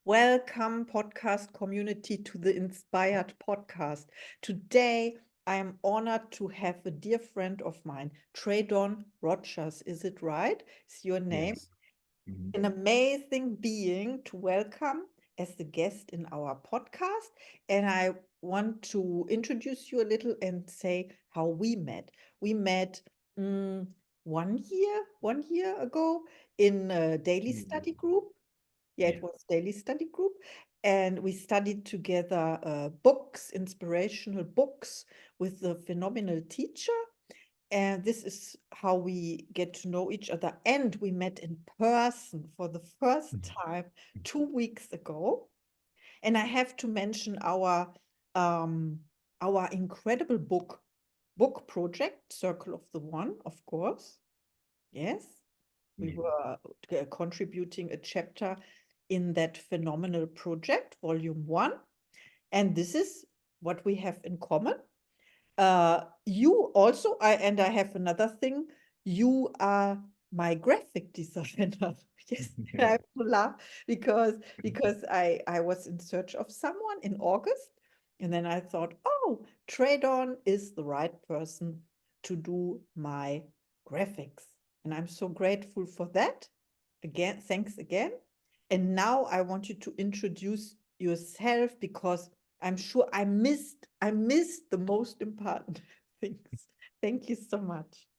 Welcome, podcast community, to the Inspired podcast. Today, I am honored to have a dear friend of mine, Traydon Rogers. Is it right? Is your name? Yes. Mhm. An amazing being to welcome as the guest in our podcast. And I want to introduce you a little and say how we met. We met mm, 1 year ago in a daily study group. Yeah, Yeah. it was daily study group. And we studied together books, inspirational books with the phenomenal teacher. And this is how we get to know each other. And we met in person for the first Mhm. time 2 weeks ago. And I have to mention um, our incredible book project, Circle of the One, of course. Yes, we Yeah. were contributing a chapter in that phenomenal project, volume one. And this is what we have in common. You also, I have another thing. You are my graphic designer. Yes, I Yeah. have to laugh because I was in search of someone in August, and then I thought, oh, Traydon is the right person to do my graphics, and I'm so grateful for that. Again, thanks again. And now I want you to introduce yourself because I'm sure I missed the most important things. Thank you so much.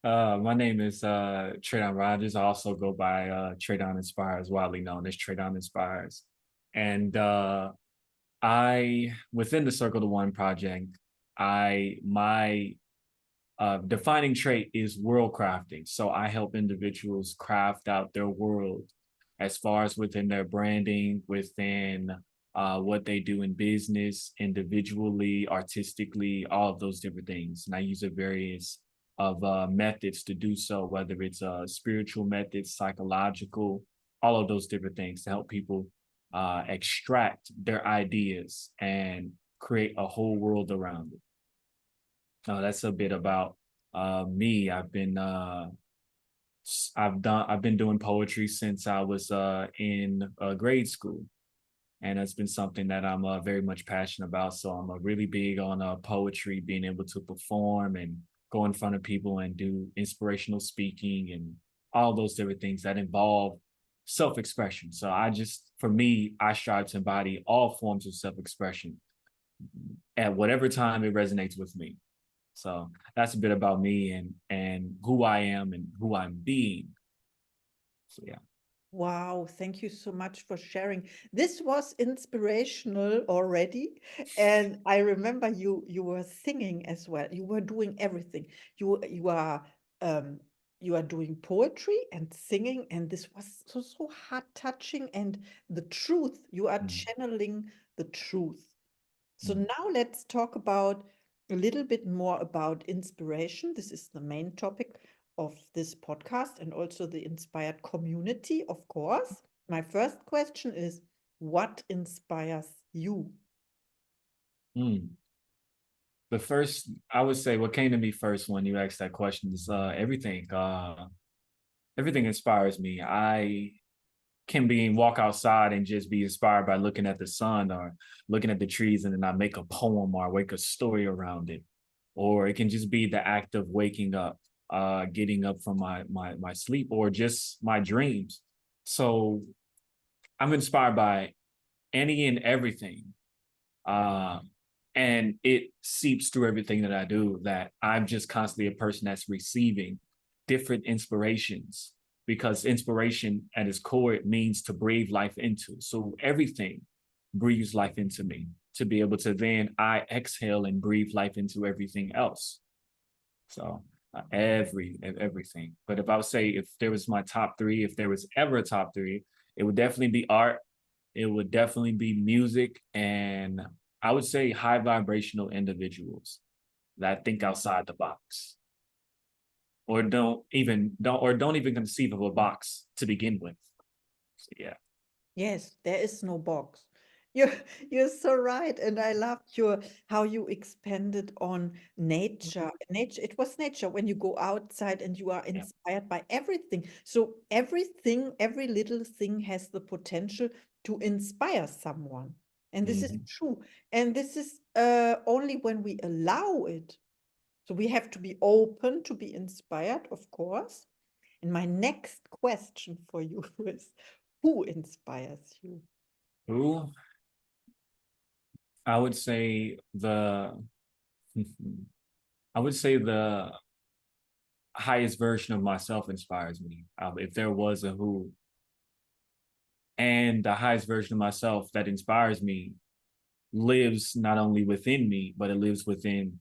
My name is Traydon Rogers. I also go by Traydon Inspires, widely known as Traydon Inspires. And I within the Circle to One project, I my defining trait is world crafting. So I help individuals craft out their world as far as within their branding, within what they do in business, individually, artistically, all of those different things. And I use a various of methods to do so, whether it's spiritual methods, psychological, all of those different things to help people extract their ideas and create a whole world around it. That's a bit about me. I've been doing poetry since I was in grade school, and it's been something that I'm very much passionate about. So I'm really big on poetry, being able to perform and go in front of people and do inspirational speaking and all those different things that involve self-expression. So for me, I strive to embody all forms of self-expression at whatever time it resonates with me. So that's a bit about me and who I am and who I'm being. So yeah. Wow, thank you so much for sharing. This was inspirational already, and I remember you were singing as well. You were doing everything. You are um you are doing poetry and singing, and this was so heart touching and the truth. You are Mm, channeling the truth. So mm, now let's talk about a little bit more about inspiration. This is the main topic of this podcast and also the inspired community, of course. My first question is, what inspires you? mm. The first, I would say, what came to me first when you asked that question is everything. Everything inspires me. I can be walk outside and just be inspired by looking at the sun or looking at the trees, and then I make a poem or I make a story around it. Or it can just be the act of waking up, getting up from my sleep, or just my dreams. So I'm inspired by any and everything. Uh, and it seeps through everything that I do, that I'm just constantly a person that's receiving different inspirations, because inspiration at its core, it means to breathe life into. So everything breathes life into me to be able to then I exhale and breathe life into everything else. So everything. But if I would say, if there was my top three, if there was ever a top three, it would definitely be art, it would definitely be music, and I would say high vibrational individuals that think outside the box, or don't even conceive of a box to begin with. So yeah. Yes, there is no box. You're you're so right, and I loved your how you expanded on nature. Nature, it was nature when you go outside and you are Yeah. inspired by everything. So everything, every little thing has the potential to inspire someone, and this is Mhm. true. And this is only when we allow it. So we have to be open to be inspired, of course. And my next question for you is, who inspires you? Who? I would say the I would say the highest version of myself inspires me. If there was a who, and the highest version of myself that inspires me lives not only within me, but it lives within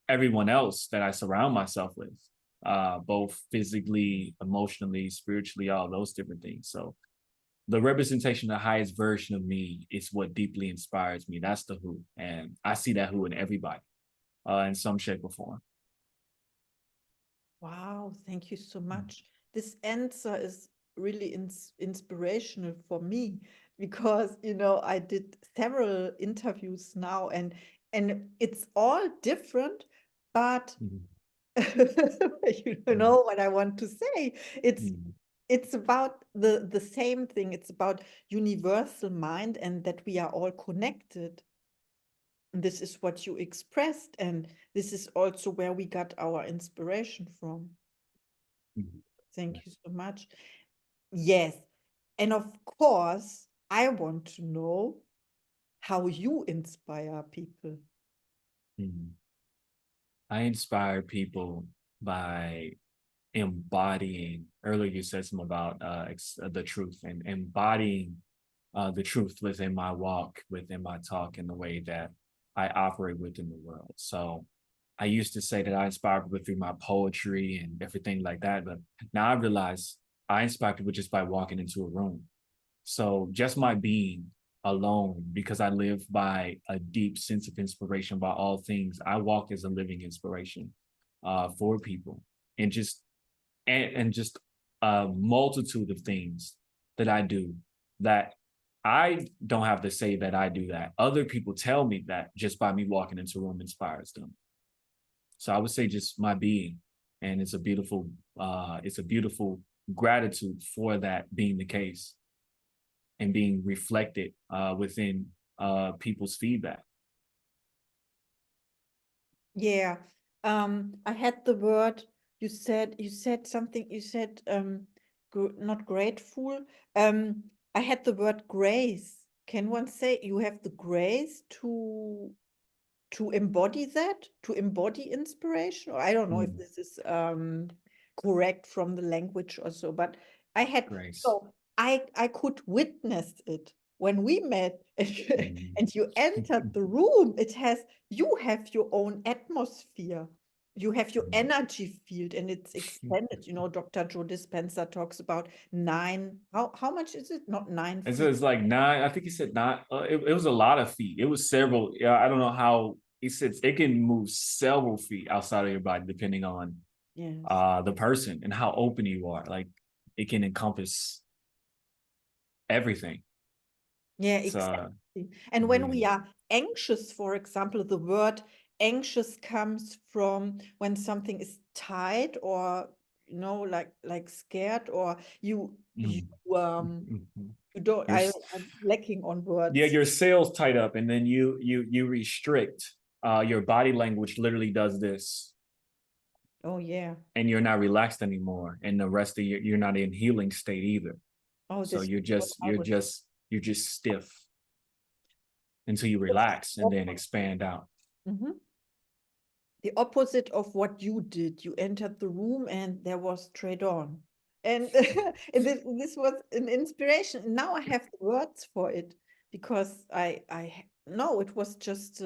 everyone else that I surround myself with, both physically, emotionally, spiritually, all those different things. So the representation of the highest version of me is what deeply inspires me. That's the who. And I see that who in everybody, in some shape or form. Wow, thank you so much. This answer is really inspirational for me because, I did several interviews now, and it's all different, but Mhm. you Mhm. know what I want to say. It's Mhm. it's about the same thing. It's about universal mind and that we are all connected. And this is what you expressed, and this is also where we got our inspiration from. Mhm. Thank you so much. Yes. And of course, I want to know how you inspire people. Mhm. I inspire people by embodying. Earlier, you said something about the truth and embodying the truth within my walk, within my talk, and the way that I operate within the world. So I used to say that I inspire people through my poetry and everything like that, but now I realize I inspire people just by walking into a room. So just my being alone, because I live by a deep sense of inspiration by all things, I walk as a living inspiration for people, and just a multitude of things that I do that I don't have to say that I do that. Other people tell me that just by me walking into a room inspires them. So I would say just my being, and it's a beautiful gratitude for that being the case and being reflected within people's feedback. Yeah. I had the word you said something, you said not grateful. Um, I had the word grace. Can one say you have the grace to embody that, to embody inspiration? Or I don't know if Mm, this is correct from the language or so, but I had grace. so I could witness it when we met and Mm. and you entered the room. You have your own atmosphere. You have your energy field and it's expanded. Dr. Joe Dispenza talks about nine. How much is it? Not nine And so feet. it's like nine. I think he said nine. It was a lot of feet. It was several. Yeah, I don't know how he said it can move several feet outside of your body depending on Yes. the person and how open you are. Like it can encompass everything. Yeah, It's exactly. And when we mm, are anxious, for example, the word anxious comes from when something is tight or like scared or you mm, um mm, mm. you don't Your I'm lacking on yeah, words. your cells tight up, and then you restrict. Your body language literally does this, Oh yeah. and you're not relaxed anymore. And the rest of you're not in healing state either. Oh, So this is you're what just I you're would just you're just stiff until you relax and then expand out. Mhm. The opposite of what you did. You entered the room and there was Traydon. And, and this was an inspiration. And now I have the words for it because no, it was just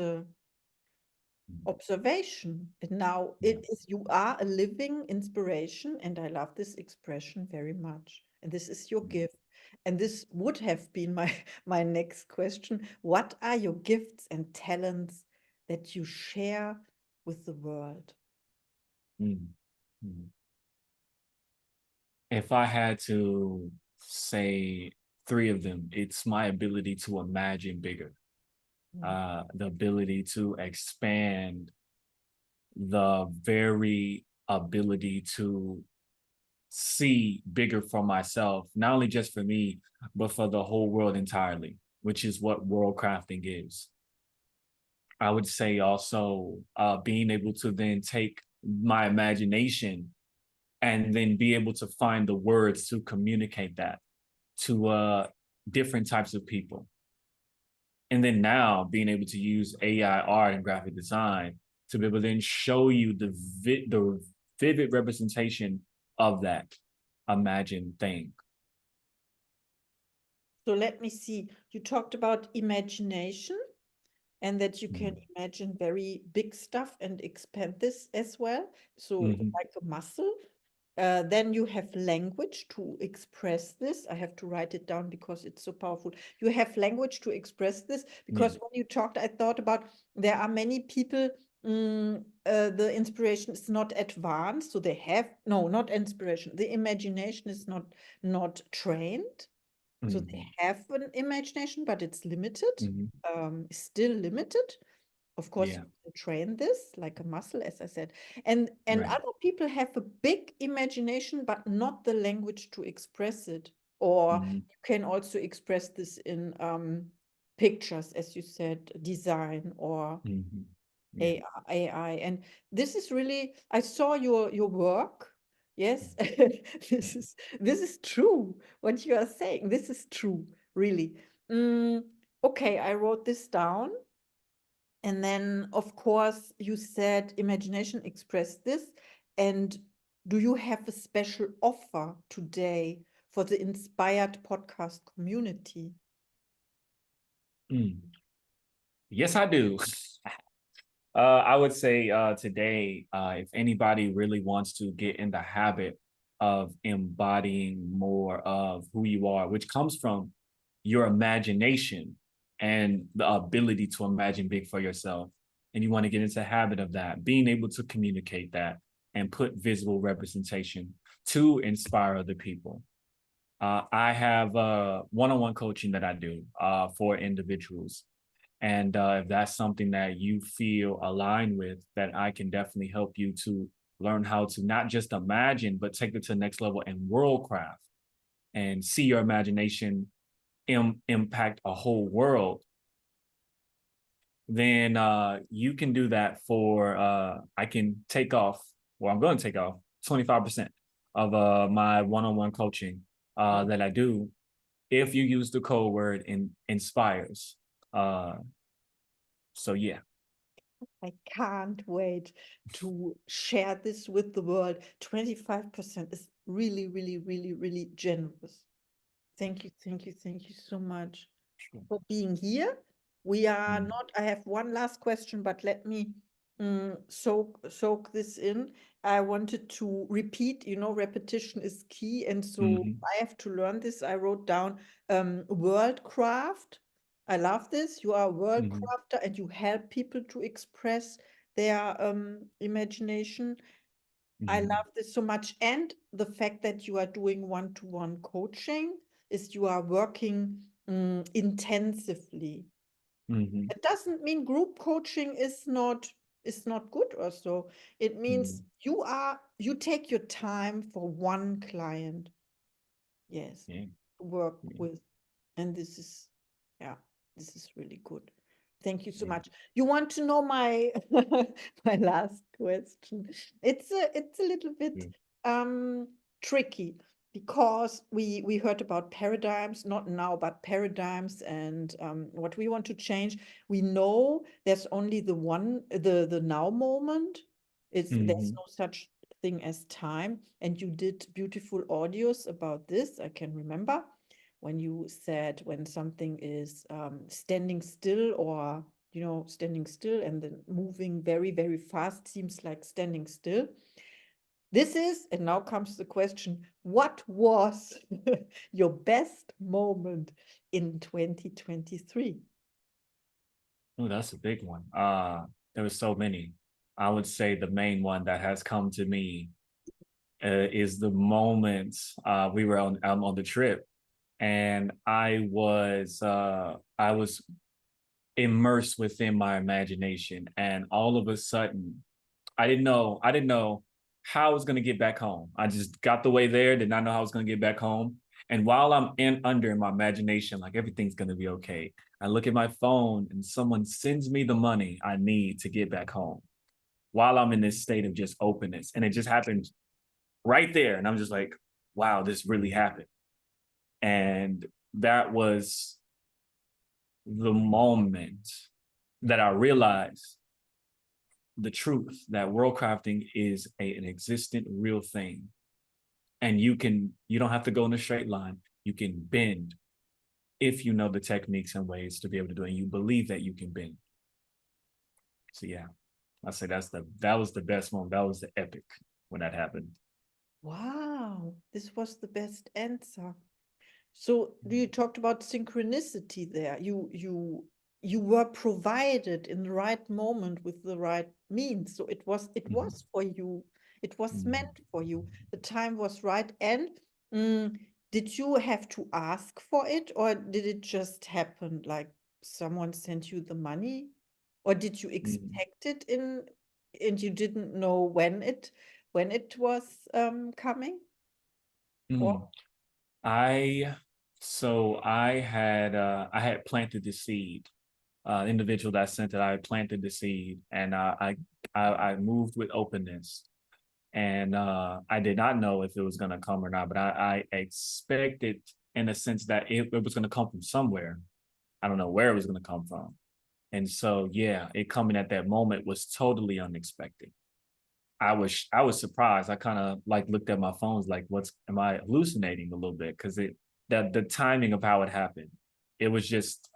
observation. And now Yeah. you are a living inspiration. And I love this expression very much. And this is your gift. And this would have been my, my next question. What are your gifts and talents that you share with the world? Mm. Mm. If I had to say three of them. It's my ability to imagine bigger, the ability to expand, the very ability to see bigger for myself, not only just for me, but for the whole world entirely, which is what world crafting is. I would say also being able to then take my imagination and then be able to find the words to communicate that to different types of people. And then now being able to use AI art and graphic design to be able to then show you the vivid representation of that imagined thing. So let me see. You talked about imagination and that you can imagine very big stuff and expand this as well. So like a muscle. Then you have language to express this. I have to write it down because it's so powerful. You have language to express this because when you talked, I thought about there are many people, the inspiration is not advanced. So they have, no, not inspiration. The imagination is not trained. So they have an imagination, but it's limited, still limited. Of course, Yeah. you can train this like a muscle, as I said. And Right. other people have a big imagination, but not the language to express it. Or you can also express this in pictures, as you said, design or Yeah. AI. And this is really, I saw your work. Yes, this is true. What you are saying, this is true, really. Okay, I wrote this down. And then, of course, you said imagination expressed this. And do you have a special offer today for the Inspired podcast community? Yes, I do. I would say today, if anybody really wants to get in the habit of embodying more of who you are, which comes from your imagination and the ability to imagine big for yourself, and you want to get into the habit of that, being able to communicate that and put visible representation to inspire other people. I have one-on-one coaching that I do for individuals. And if that's something that you feel aligned with, that I can definitely help you to learn how to not just imagine, but take it to the next level and worldcraft and see your imagination impact a whole world, then you can do that for, I can take off, well, I'm going to take off 25% of my one-on-one coaching that I do if you use the code word inspires. So yeah. I can't wait to share this with the world. 25% is really, really, really, really generous. Thank you, thank you, thank you so much for being here. We are not, I have one last question, but let me soak this in. I wanted to repeat, repetition is key. And so I have to learn this. I wrote down world craft. I love this. You are a world crafter and you help people to express their imagination. I love this so much. And the fact that you are doing one-to-one coaching is you are working intensively. It doesn't mean group coaching is not good or so. It means you take your time for one client. Yes. Yeah. Work with. And this is, yeah, this is really good. Thank you so much. You want to know my my last question? It's a little bit tricky because we heard about paradigms, not now, but paradigms and what we want to change. We know there's only the now moment. There's no such thing as time. And you did beautiful audios about this. I can remember when you said when something is standing still or standing still and then moving very, very fast seems like standing still. This is, and now comes the question, what was your best moment in 2023? Oh, that's a big one. There were so many. I would say the main one that has come to me is the moment we were on the trip, and I was immersed within my imagination, and all of a sudden I didn't know how I was going to get back home. I just got the way there, did not know how I was going to get back home. And while I'm in my imagination, like everything's going to be okay, I look at my phone and someone sends me the money I need to get back home while I'm in this state of just openness. And it just happened right there. And I'm just like, wow, this really happened. And that was the moment that I realized the truth that world crafting is an existent real thing. And you don't have to go in a straight line. You can bend if you know the techniques and ways to be able to do it. And you believe that you can bend. So yeah, I say that was the best moment. That was the epic when that happened. Wow, this was the best answer. So you talked about synchronicity there. You were provided in the right moment with the right means. So it was for you. It was meant for you. The time was right. And mm, did you have to ask for it, or did it just happen? Like someone sent you the money, or did you expect it in, and you didn't know when it was coming? Or I I had planted the seed. Individual that sent it, I planted the seed, and I moved with openness, and I did not know if it was going to come or not, but I expected in a sense that it was going to come from somewhere. I don't know where it was going to come from, and so yeah, it coming at that moment was totally unexpected. I was surprised. I kind of like looked at my phones like, what's am I hallucinating a little bit? Because the timing of how it happened, it was just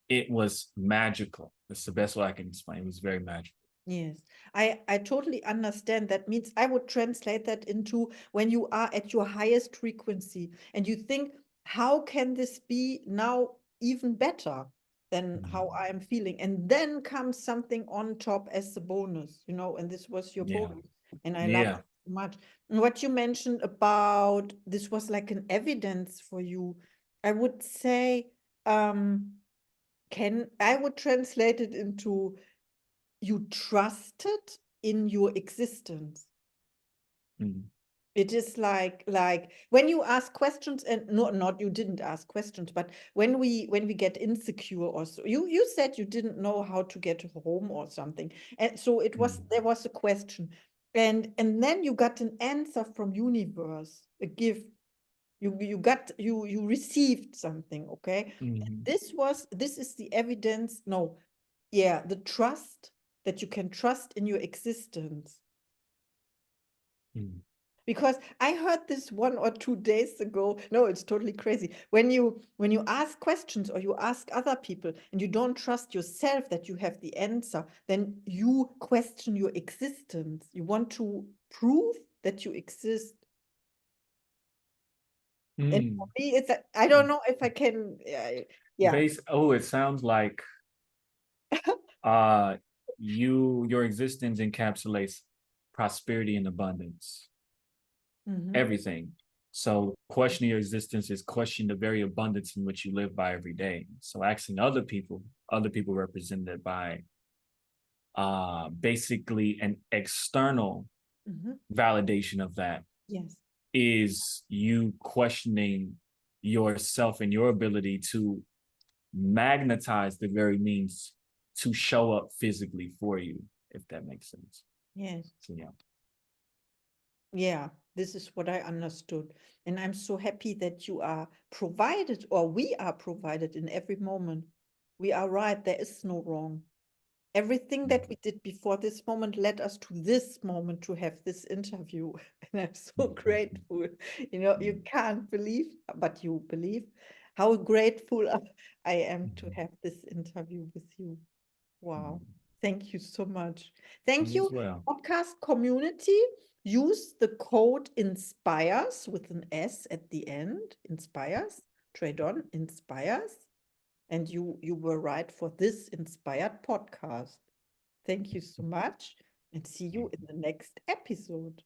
it was magical. That's the best way I can explain. It was very magical. yes, I totally understand. That means I would translate that into when you are at your highest frequency and you think, how can this be now even better than how Mm. I am feeling? And then comes something on top as a bonus, and this was your Yeah, bonus. And I love yeah. it so much. And what you mentioned about this was like an evidence for you, I would say, I would translate it into you trusted in your existence. Mm. It is like when you ask questions, and no, not you didn't ask questions, but when we get insecure or so, you said you didn't know how to get home or something, and so Mm. there was a question, and then you got an answer from universe, a gift. You received something, okay? Mm. This is the evidence. No, yeah, the trust, that you can trust in your existence. Mm. Because I heard this 1 or 2 days ago. No, it's totally crazy. When you ask questions or you ask other people and you don't trust yourself that you have the answer, then you question your existence. You want to prove that you exist. And for Mm. me, it's I don't know if I can. Yeah. Oh, it sounds like uh your existence encapsulates prosperity and abundance. Mhm. Everything. So questioning your existence is questioning the very abundance in which you live by every day. So asking other people represented by basically an external Mhm. validation of that Yes. is you questioning yourself and your ability to magnetize the very means to show up physically for you, if that makes sense. Yes. So yeah. Yeah, this is what I understood. And I'm so happy that you are provided, or we are provided in every moment. We are right. There is no wrong. Everything that we did before this moment led us to this moment to have this interview. And I'm so grateful. You can't believe, but you believe how grateful I am to have this interview with you. Wow. Thank you so much. Thank You as you, well. podcast community. Use the code INSPIRES with an S at the end. Inspires. Traydon Inspires. And you were right for this inspired podcast. Thank you so much and see you in the next episode.